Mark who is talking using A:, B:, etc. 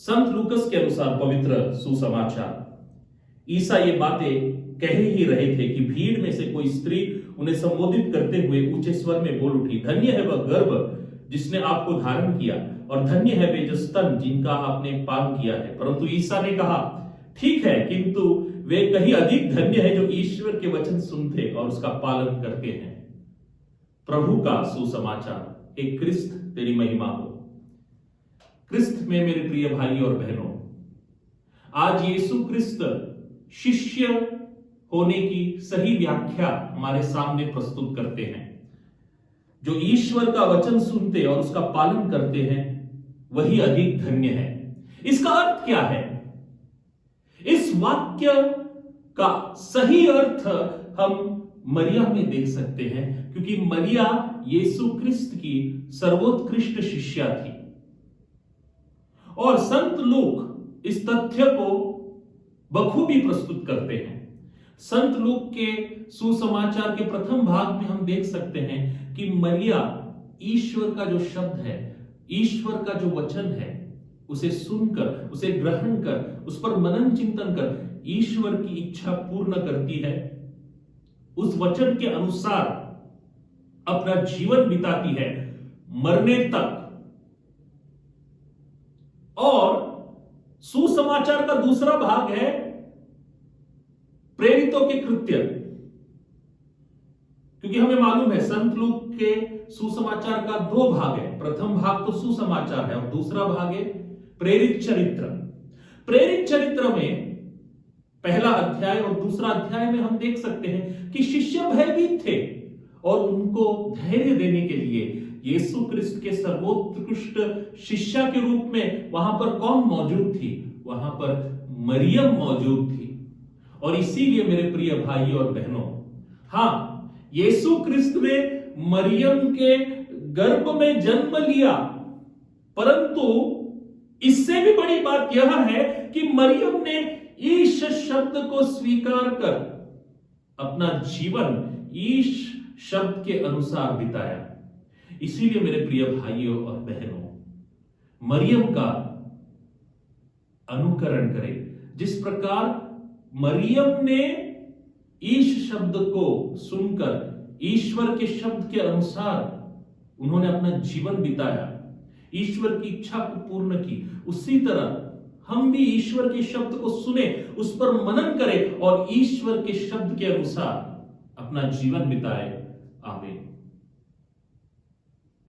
A: संत लूकस के अनुसार पवित्र सुसमाचार, ईसा ये बातें कह ही रहे थे कि भीड़ में से कोई स्त्री उन्हें संबोधित करते हुए ऊंचे स्वर में बोल उठी, धन्य है वह गर्भ जिसने आपको धारण किया और धन्य है वे जो स्तन जिनका आपने पान किया है। परंतु ईसा ने कहा, ठीक है, किंतु वे कहीं अधिक धन्य है जो ईश्वर के वचन सुनते और उसका पालन करते हैं। प्रभु का सुसमाचार। एक क्रिस्त तेरी महिमा हो। क्रिस्त में मेरे प्रिय भाई और बहनों, आज यीशु क्रिस्त शिष्य होने की सही व्याख्या हमारे सामने प्रस्तुत करते हैं। जो ईश्वर का वचन सुनते और उसका पालन करते हैं वही अधिक धन्य है। इसका अर्थ क्या है? इस वाक्य का सही अर्थ हम मरिया में देख सकते हैं, क्योंकि मरिया यीशु क्रिस्त की सर्वोत्कृष्ट शिष्या थी। और संत लूक इस तथ्य को बखूबी प्रस्तुत करते हैं। संत लूक के सुसमाचार के प्रथम भाग में हम देख सकते हैं कि मरिया ईश्वर का जो शब्द है, ईश्वर का जो वचन है, उसे सुनकर, उसे ग्रहण कर, उस पर मनन चिंतन कर ईश्वर की इच्छा पूर्ण करती है। उस वचन के अनुसार अपना जीवन बिताती है मरने तक। और सुसमाचार का दूसरा भाग है प्रेरितों के कृत्य, क्योंकि हमें मालूम है संत लूक के सुसमाचार का दो भाग है। प्रथम भाग तो सुसमाचार है और दूसरा भाग है प्रेरित चरित्र। प्रेरित चरित्र में पहला अध्याय और दूसरा अध्याय में हम देख सकते हैं कि शिष्य भयभीत थे और उनको धैर्य देने के लिए यीशु क्रिस्त के सर्वोत्कृष्ट शिष्या के रूप में वहां पर कौन मौजूद थी? वहां पर मरियम मौजूद थी। और इसीलिए मेरे प्रिय भाई और बहनों, हां, यीशु क्रिस्त ने मरियम के गर्भ में जन्म लिया, परंतु इससे भी बड़ी बात यह है कि मरियम ने ईश शब्द को स्वीकार कर अपना जीवन ईश शब्द के अनुसार बिताया। इसीलिए मेरे प्रिय भाइयों और बहनों, मरियम का अनुकरण करें। जिस प्रकार मरियम ने ईश शब्द को सुनकर ईश्वर के शब्द के अनुसार उन्होंने अपना जीवन बिताया, ईश्वर की इच्छा को पूर्ण की, उसी तरह हम भी ईश्वर के शब्द को सुने, उस पर मनन करें और ईश्वर के शब्द के अनुसार अपना जीवन बिताए। आमीन।